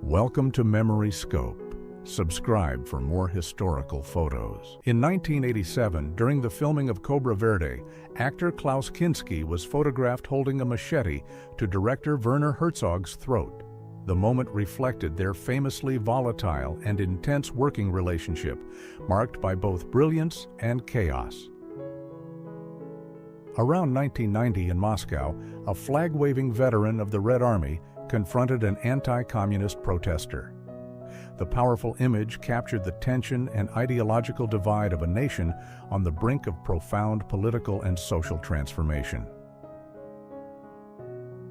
Welcome to Memory Scope. Subscribe for more historical photos. In 1987, during the filming of Cobra Verde, actor Klaus Kinski was photographed holding a machete to director Werner Herzog's throat. The moment reflected their famously volatile and intense working relationship, marked by both brilliance and chaos. Around 1990 in Moscow, a flag-waving veteran of the Red Army confronted an anti-communist protester. The powerful image captured the tension and ideological divide of a nation on the brink of profound political and social transformation.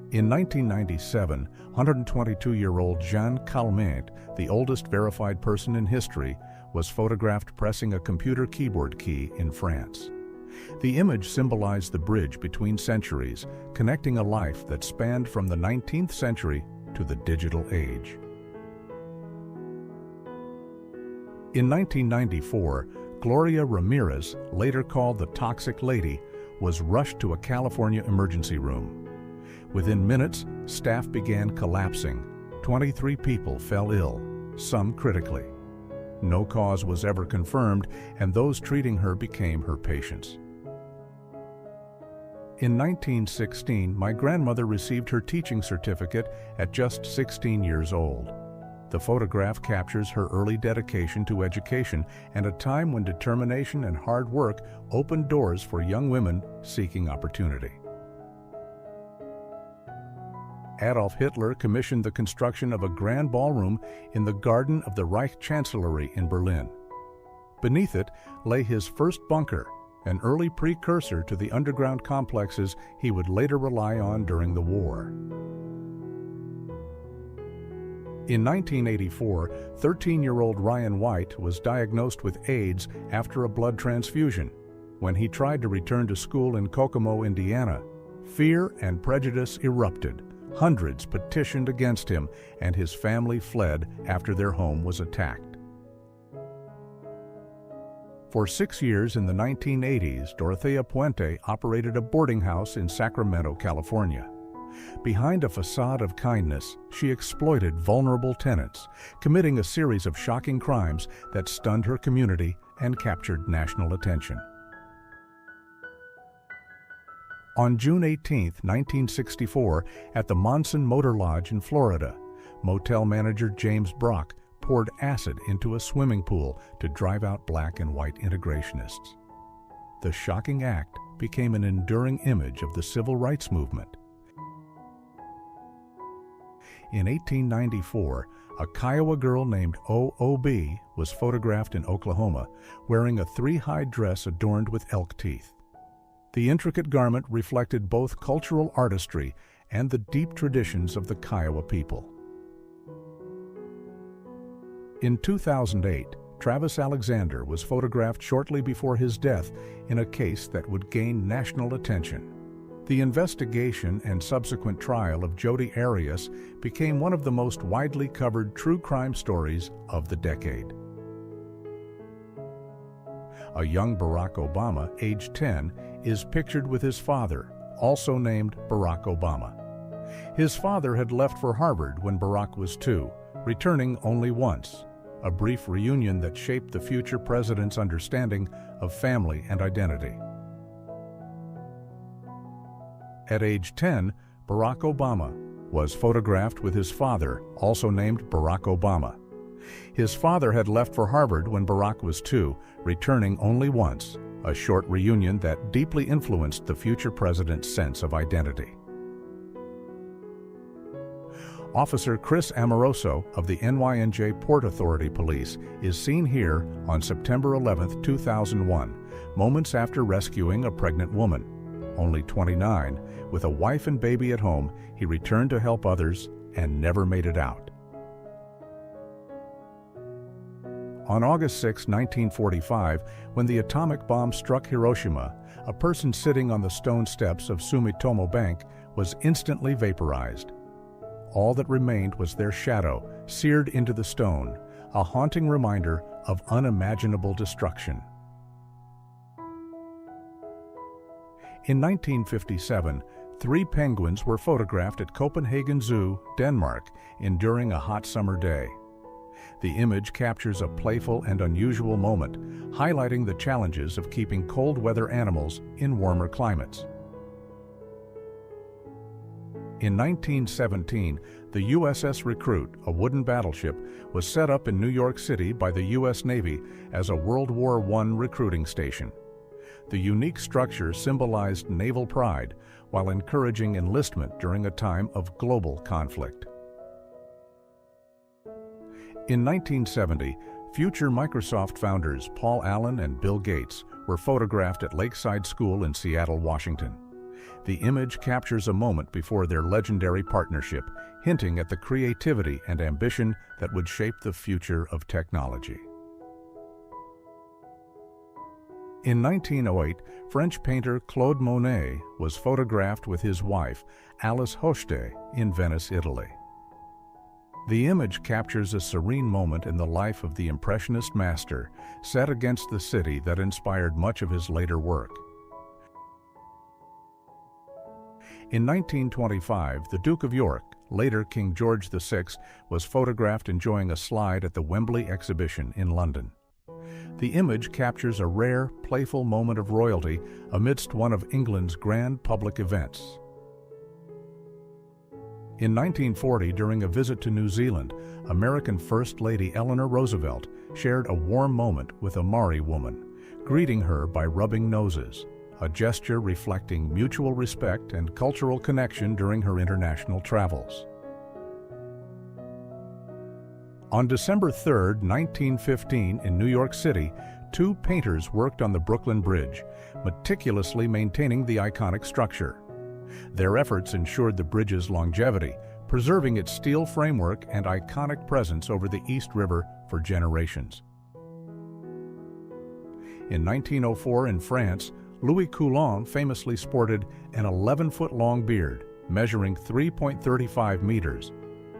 In 1997, 122-year-old Jean Calment, the oldest verified person in history, was photographed pressing a computer keyboard key in France. The image symbolized the bridge between centuries, connecting a life that spanned from the 19th century to the digital age. In 1994, Gloria Ramirez, later called the Toxic Lady, was rushed to a California emergency room. Within minutes, staff began collapsing. 23 people fell ill, some critically. No cause was ever confirmed, and those treating her became her patients. In 1916, my grandmother received her teaching certificate at just 16 years old. The photograph captures her early dedication to education and a time when determination and hard work opened doors for young women seeking opportunity. Adolf Hitler commissioned the construction of a grand ballroom in the garden of the Reich Chancellery in Berlin. Beneath it lay his first bunker, an early precursor to the underground complexes he would later rely on during the war. In 1984, 13-year-old Ryan White was diagnosed with AIDS after a blood transfusion. When he tried to return to school in Kokomo, Indiana, fear and prejudice erupted. Hundreds petitioned against him, and his family fled after their home was attacked. For 6 years in the 1980s, Dorothea Puente operated a boarding house in Sacramento, California. Behind a facade of kindness, she exploited vulnerable tenants, committing a series of shocking crimes that stunned her community and captured national attention. On June 18, 1964, at the Monson Motor Lodge in Florida, motel manager James Brock poured acid into a swimming pool to drive out black and white integrationists. The shocking act became an enduring image of the civil rights movement. In 1894, a Kiowa girl named O.O.B. was photographed in Oklahoma wearing a three-hide dress adorned with elk teeth. The intricate garment reflected both cultural artistry and the deep traditions of the Kiowa people. In 2008, Travis Alexander was photographed shortly before his death in a case that would gain national attention. The investigation and subsequent trial of Jodi Arias became one of the most widely covered true crime stories of the decade. A young Barack Obama, aged 10, is pictured with his father, also named Barack Obama. His father had left for Harvard when Barack was 2, returning only once, a brief reunion that shaped the future president's understanding of family and identity. At age 10, Barack Obama was photographed with his father, also named Barack Obama. His father had left for Harvard when Barack was 2, returning only once, a short reunion that deeply influenced the future president's sense of identity. Officer Chris Amoroso of the NYNJ Port Authority Police is seen here on September 11, 2001, moments after rescuing a pregnant woman. Only 29, with a wife and baby at home, he returned to help others and never made it out. On August 6, 1945, when the atomic bomb struck Hiroshima, a person sitting on the stone steps of Sumitomo Bank was instantly vaporized. All that remained was their shadow, seared into the stone, a haunting reminder of unimaginable destruction. In 1957, 3 penguins were photographed at Copenhagen Zoo, Denmark, enduring a hot summer day. The image captures a playful and unusual moment, highlighting the challenges of keeping cold-weather animals in warmer climates. In 1917, the USS Recruit, a wooden battleship, was set up in New York City by the U.S. Navy as a World War I recruiting station. The unique structure symbolized naval pride while encouraging enlistment during a time of global conflict. In 1970, future Microsoft founders Paul Allen and Bill Gates were photographed at Lakeside School in Seattle, Washington. The image captures a moment before their legendary partnership, hinting at the creativity and ambition that would shape the future of technology. In 1908, French painter Claude Monet was photographed with his wife, Alice Hochste, in Venice, Italy. The image captures a serene moment in the life of the Impressionist master, set against the city that inspired much of his later work. In 1925, the Duke of York, later King George VI, was photographed enjoying a slide at the Wembley exhibition in London. The image captures a rare, playful moment of royalty amidst one of England's grand public events. In 1940, during a visit to New Zealand, American First Lady Eleanor Roosevelt shared a warm moment with a Maori woman, greeting her by rubbing noses, a gesture reflecting mutual respect and cultural connection during her international travels. On December 3, 1915, in New York City, 2 painters worked on the Brooklyn Bridge, meticulously maintaining the iconic structure. Their efforts ensured the bridge's longevity, preserving its steel framework and iconic presence over the East River for generations. In 1904, in France, Louis Coulon famously sported an 11-foot-long beard, measuring 3.35 meters.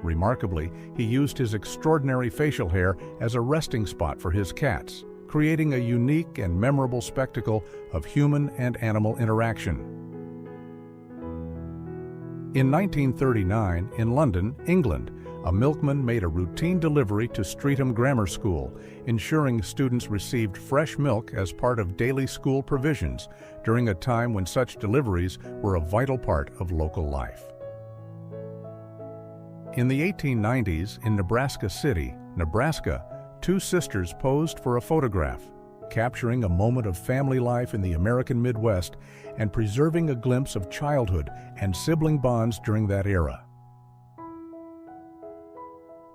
Remarkably, he used his extraordinary facial hair as a resting spot for his cats, creating a unique and memorable spectacle of human and animal interaction. In 1939, in London, England, a milkman made a routine delivery to Streatham Grammar School, ensuring students received fresh milk as part of daily school provisions during a time when such deliveries were a vital part of local life. In the 1890s, in Nebraska City, Nebraska, 2 sisters posed for a photograph, capturing a moment of family life in the American Midwest and preserving a glimpse of childhood and sibling bonds during that era.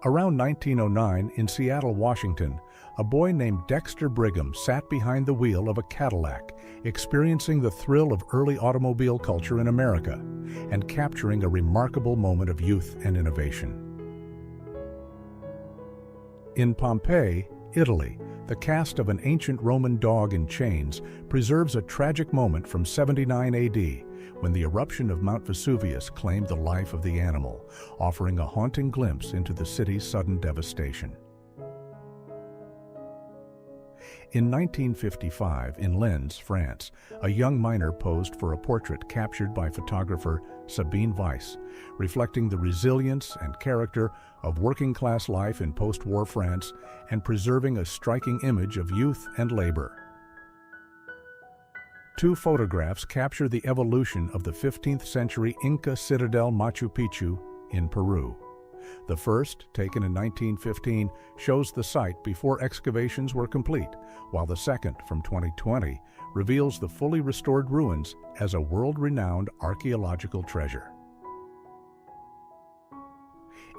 Around 1909, in Seattle, Washington, a boy named Dexter Brigham sat behind the wheel of a Cadillac, experiencing the thrill of early automobile culture in America and capturing a remarkable moment of youth and innovation. In Pompeii, Italy, the cast of an ancient Roman dog in chains preserves a tragic moment from 79 AD, when the eruption of Mount Vesuvius claimed the life of the animal, offering a haunting glimpse into the city's sudden devastation. In 1955, in Lens, France, a young miner posed for a portrait captured by photographer Sabine Weiss, reflecting the resilience and character of working-class life in post-war France and preserving a striking image of youth and labor. 2 photographs capture the evolution of the 15th century Inca citadel Machu Picchu in Peru. The first, taken in 1915, shows the site before excavations were complete, while the second, from 2020, reveals the fully restored ruins as a world-renowned archaeological treasure.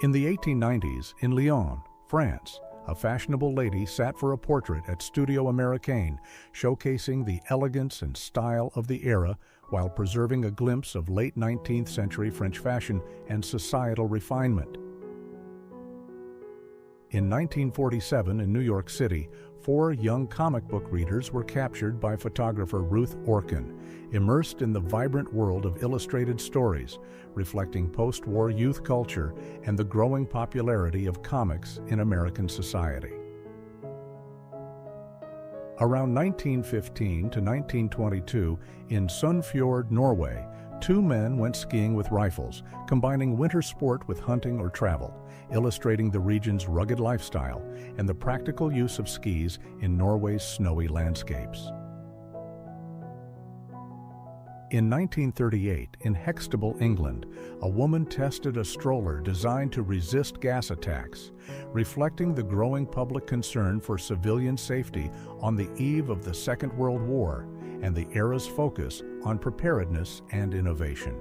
In the 1890s, in Lyon, France, a fashionable lady sat for a portrait at Studio Americain, showcasing the elegance and style of the era while preserving a glimpse of late 19th century French fashion and societal refinement. In 1947, in New York City, 4 young comic book readers were captured by photographer Ruth Orkin, immersed in the vibrant world of illustrated stories, reflecting post-war youth culture and the growing popularity of comics in American society. Around 1915 to 1922, in Sunnfjord, Norway, two men went skiing with rifles, combining winter sport with hunting or travel, illustrating the region's rugged lifestyle and the practical use of skis in Norway's snowy landscapes. In 1938, in Hextable, England, a woman tested a stroller designed to resist gas attacks, reflecting the growing public concern for civilian safety on the eve of the Second World War and the era's focus on preparedness and innovation.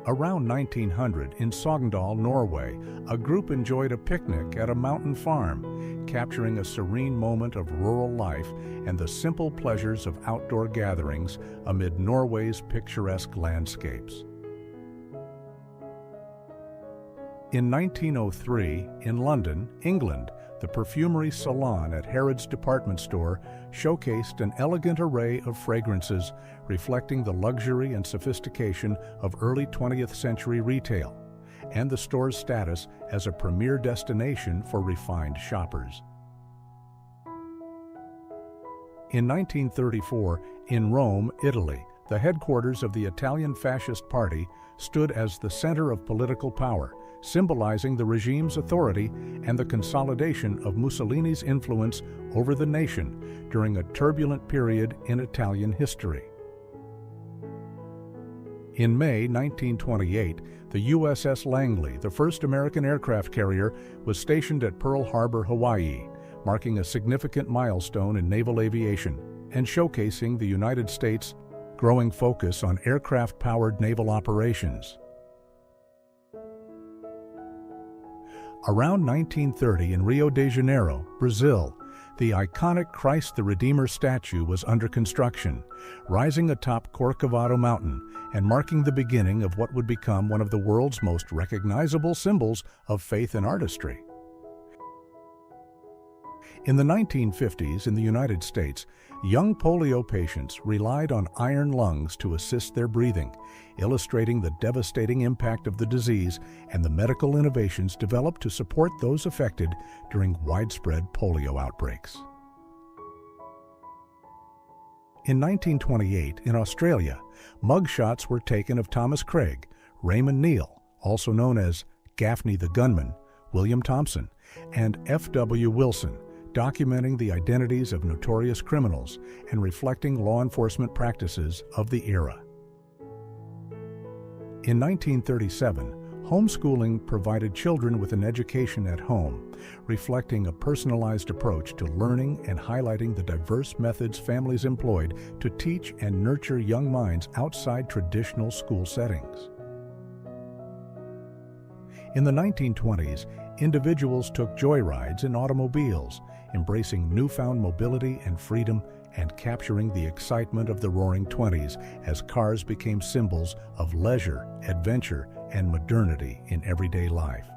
Around 1900, in Sogndal, Norway, a group enjoyed a picnic at a mountain farm, capturing a serene moment of rural life and the simple pleasures of outdoor gatherings amid Norway's picturesque landscapes. In 1903, in London, England, the perfumery salon at Harrods department store showcased an elegant array of fragrances reflecting the luxury and sophistication of early 20th century retail and the store's status as a premier destination for refined shoppers. In 1934, in Rome, Italy, the headquarters of the Italian Fascist Party stood as the center of political power, symbolizing the regime's authority and the consolidation of Mussolini's influence over the nation during a turbulent period in Italian history. In May 1928, the USS Langley, the first American aircraft carrier, was stationed at Pearl Harbor, Hawaii, marking a significant milestone in naval aviation and showcasing the United States' growing focus on aircraft-powered naval operations. Around 1930 in Rio de Janeiro, Brazil, the iconic Christ the Redeemer statue was under construction, rising atop Corcovado Mountain and marking the beginning of what would become one of the world's most recognizable symbols of faith and artistry. In the 1950s in the United States, young polio patients relied on iron lungs to assist their breathing, illustrating the devastating impact of the disease and the medical innovations developed to support those affected during widespread polio outbreaks. In 1928, in Australia, mugshots were taken of Thomas Craig, Raymond Neal, also known as Gaffney the Gunman, William Thompson, and F.W. Wilson, documenting the identities of notorious criminals and reflecting law enforcement practices of the era. In 1937, homeschooling provided children with an education at home, reflecting a personalized approach to learning and highlighting the diverse methods families employed to teach and nurture young minds outside traditional school settings. In the 1920s, individuals took joyrides in automobiles, embracing newfound mobility and freedom and capturing the excitement of the Roaring Twenties as cars became symbols of leisure, adventure, and modernity in everyday life.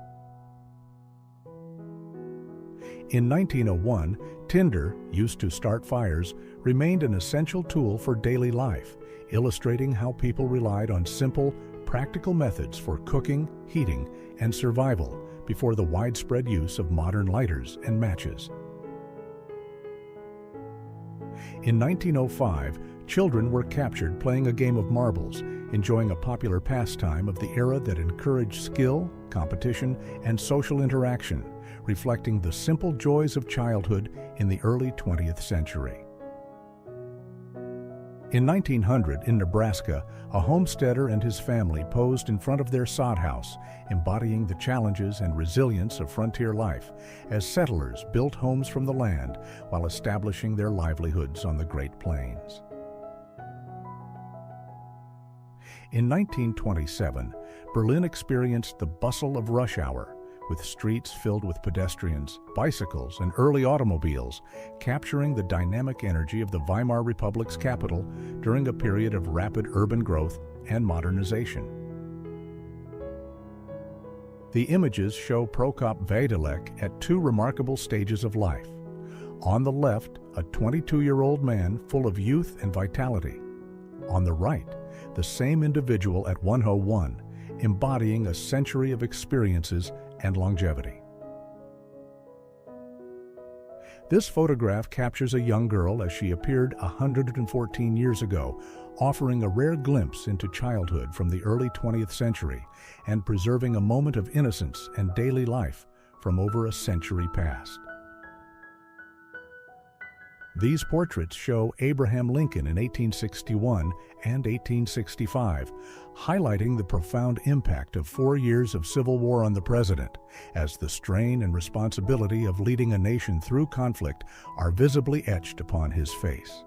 In 1901, tinder, used to start fires, remained an essential tool for daily life, illustrating how people relied on simple, practical methods for cooking, heating, and survival before the widespread use of modern lighters and matches. In 1905, children were captured playing a game of marbles, enjoying a popular pastime of the era that encouraged skill, competition, and social interaction, reflecting the simple joys of childhood in the early 20th century. In 1900, in Nebraska, a homesteader and his family posed in front of their sod house, embodying the challenges and resilience of frontier life as settlers built homes from the land while establishing their livelihoods on the Great Plains. In 1927, Berlin experienced the bustle of rush hour, with streets filled with pedestrians, bicycles, and early automobiles, capturing the dynamic energy of the Weimar Republic's capital during a period of rapid urban growth and modernization. The images show Prokop Vajdalek at two remarkable stages of life. On the left, a 22-year-old man full of youth and vitality. On the right, the same individual at 101, embodying a century of experiences and longevity. This photograph captures a young girl as she appeared 114 years ago, offering a rare glimpse into childhood from the early 20th century and preserving a moment of innocence and daily life from over a century past. These portraits show Abraham Lincoln in 1861 and 1865, highlighting the profound impact of 4 years of civil war on the president, as the strain and responsibility of leading a nation through conflict are visibly etched upon his face.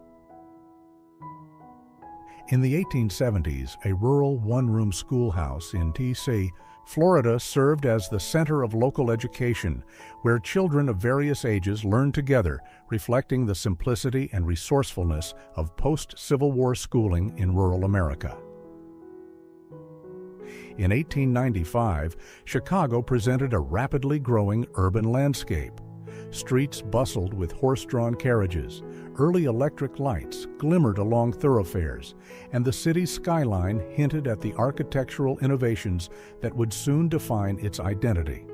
In the 1870s, a rural one-room schoolhouse in T.C., Florida served as the center of local education, where children of various ages learned together, reflecting the simplicity and resourcefulness of post-Civil War schooling in rural America. In 1895, Chicago presented a rapidly growing urban landscape. Streets bustled with horse-drawn carriages, early electric lights glimmered along thoroughfares, and the city's skyline hinted at the architectural innovations that would soon define its identity.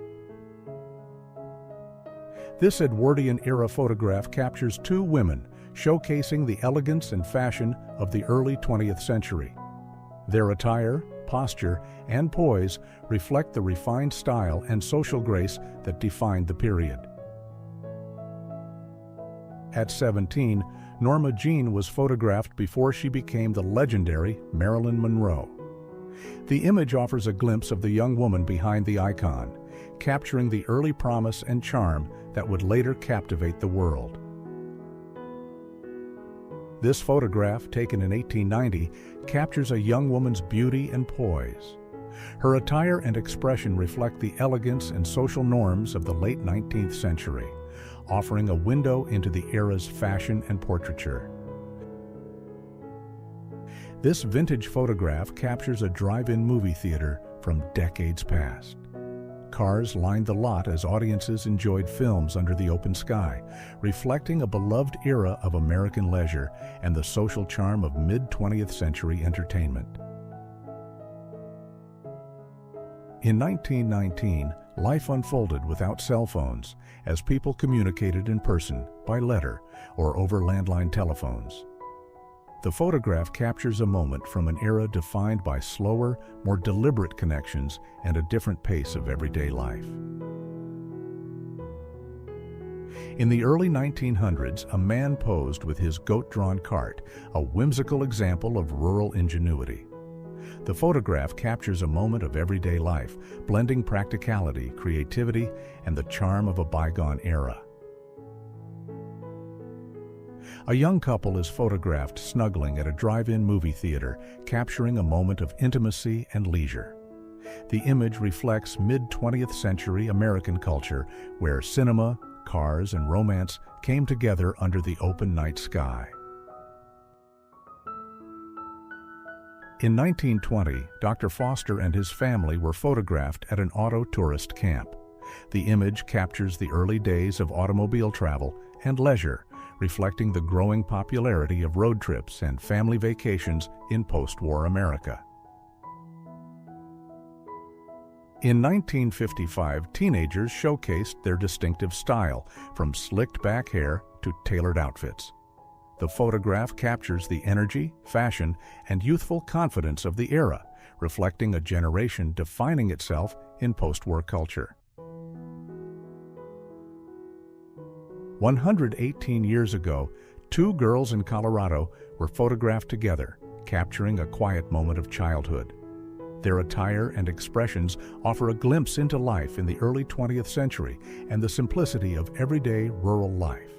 This Edwardian-era photograph captures 2 women, showcasing the elegance and fashion of the early 20th century. Their attire, posture, and poise reflect the refined style and social grace that defined the period. At 17, Norma Jean was photographed before she became the legendary Marilyn Monroe. The image offers a glimpse of the young woman behind the icon, capturing the early promise and charm that would later captivate the world. This photograph, taken in 1890, captures a young woman's beauty and poise. Her attire and expression reflect the elegance and social norms of the late 19th century, offering a window into the era's fashion and portraiture. This vintage photograph captures a drive-in movie theater from decades past. Cars lined the lot as audiences enjoyed films under the open sky, reflecting a beloved era of American leisure and the social charm of mid-20th century entertainment. In 1919, life unfolded without cell phones as people communicated in person, by letter, or over landline telephones. The photograph captures a moment from an era defined by slower, more deliberate connections and a different pace of everyday life. In the early 1900s, a man posed with his goat-drawn cart, a whimsical example of rural ingenuity. The photograph captures a moment of everyday life, blending practicality, creativity, and the charm of a bygone era. A young couple is photographed snuggling at a drive-in movie theater, capturing a moment of intimacy and leisure. The image reflects mid-20th century American culture, where cinema, cars, and romance came together under the open night sky. In 1920, Dr. Foster and his family were photographed at an auto tourist camp. The image captures the early days of automobile travel and leisure, reflecting the growing popularity of road trips and family vacations in post-war America. In 1955, teenagers showcased their distinctive style, from slicked back hair to tailored outfits. The photograph captures the energy, fashion, and youthful confidence of the era, reflecting a generation defining itself in post-war culture. 118 years ago, 2 girls in Colorado were photographed together, capturing a quiet moment of childhood. Their attire and expressions offer a glimpse into life in the early 20th century and the simplicity of everyday rural life.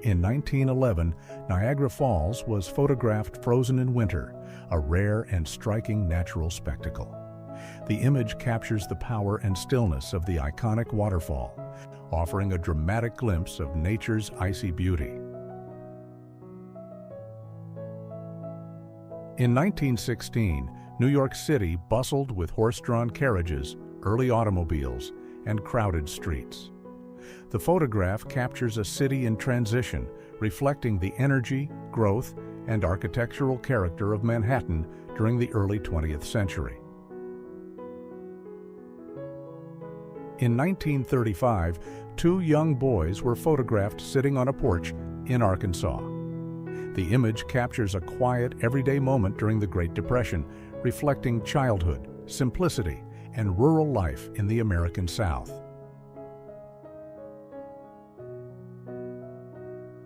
In 1911, Niagara Falls was photographed frozen in winter, a rare and striking natural spectacle. The image captures the power and stillness of the iconic waterfall, offering a dramatic glimpse of nature's icy beauty. In 1916, New York City bustled with horse-drawn carriages, early automobiles, and crowded streets. The photograph captures a city in transition, reflecting the energy, growth, and architectural character of Manhattan during the early 20th century. In 1935, two young boys were photographed sitting on a porch in Arkansas. The image captures a quiet, everyday moment during the Great Depression, reflecting childhood, simplicity, and rural life in the American South.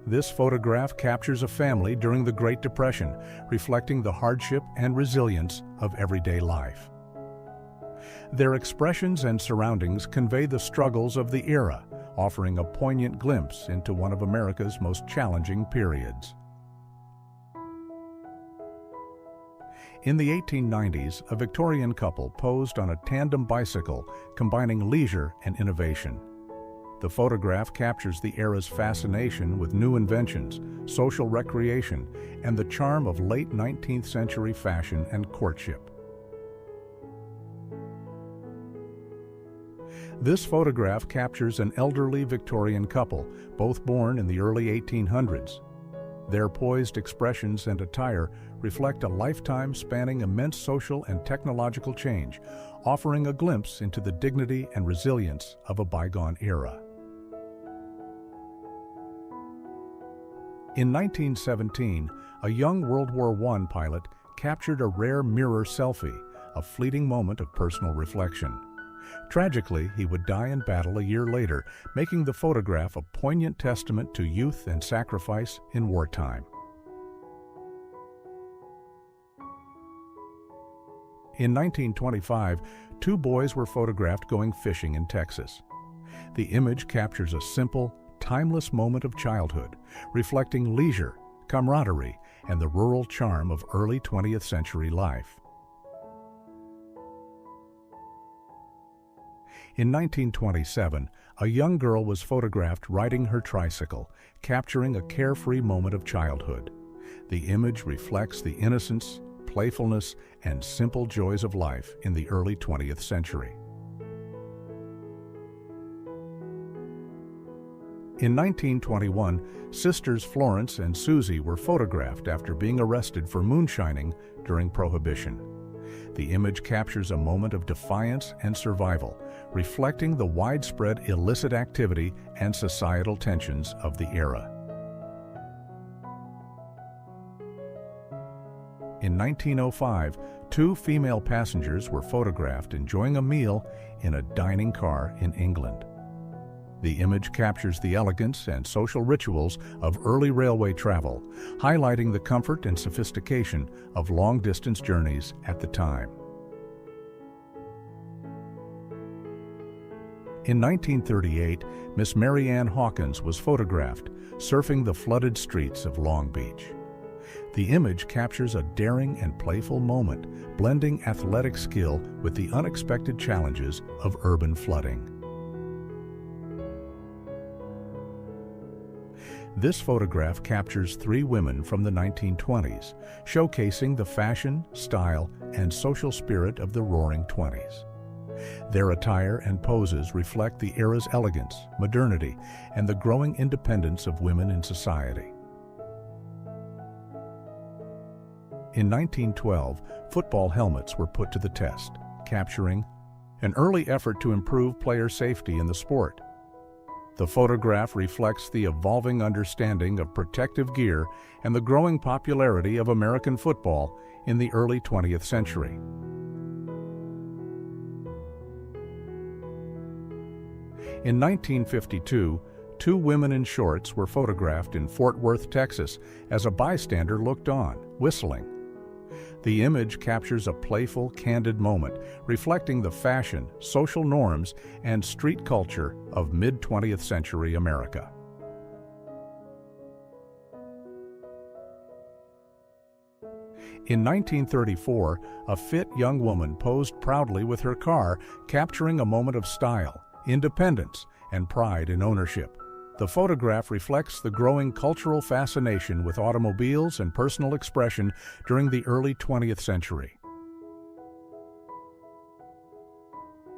This photograph captures a family during the Great Depression, reflecting the hardship and resilience of everyday life. Their expressions and surroundings convey the struggles of the era, offering a poignant glimpse into one of America's most challenging periods. In the 1890s, a Victorian couple posed on a tandem bicycle, combining leisure and innovation. The photograph captures the era's fascination with new inventions, social recreation, and the charm of late 19th century fashion and courtship. This photograph captures an elderly Victorian couple, both born in the early 1800s. Their poised expressions and attire reflect a lifetime spanning immense social and technological change, offering a glimpse into the dignity and resilience of a bygone era. In 1917, a young World War I pilot captured a rare mirror selfie, a fleeting moment of personal reflection. Tragically, he would die in battle a year later, making the photograph a poignant testament to youth and sacrifice in wartime. In 1925, two boys were photographed going fishing in Texas. The image captures a simple, timeless moment of childhood, reflecting leisure, camaraderie, and the rural charm of early 20th century life. In 1927, a young girl was photographed riding her tricycle, capturing a carefree moment of childhood. The image reflects the innocence, playfulness, and simple joys of life in the early 20th century. In 1921, sisters Florence and Susie were photographed after being arrested for moonshining during Prohibition. The image captures a moment of defiance and survival, reflecting the widespread illicit activity and societal tensions of the era. In 1905, two female passengers were photographed enjoying a meal in a dining car in England. The image captures the elegance and social rituals of early railway travel, highlighting the comfort and sophistication of long-distance journeys at the time. In 1938, Miss Mary Ann Hawkins was photographed surfing the flooded streets of Long Beach. The image captures a daring and playful moment, blending athletic skill with the unexpected challenges of urban flooding. This photograph captures three women from the 1920s, showcasing the fashion, style, and social spirit of the Roaring Twenties. Their attire and poses reflect the era's elegance, modernity, and the growing independence of women in society. In 1912, football helmets were put to the test, capturing an early effort to improve player safety in the sport. The photograph reflects the evolving understanding of protective gear and the growing popularity of American football in the early 20th century. In 1952, two women in shorts were photographed in Fort Worth, Texas, as a bystander looked on, whistling. The image captures a playful, candid moment, reflecting the fashion, social norms, and street culture of mid-20th century America. In 1934, a fit young woman posed proudly with her car, capturing a moment of style, independence, and pride in ownership. The photograph reflects the growing cultural fascination with automobiles and personal expression during the early 20th century.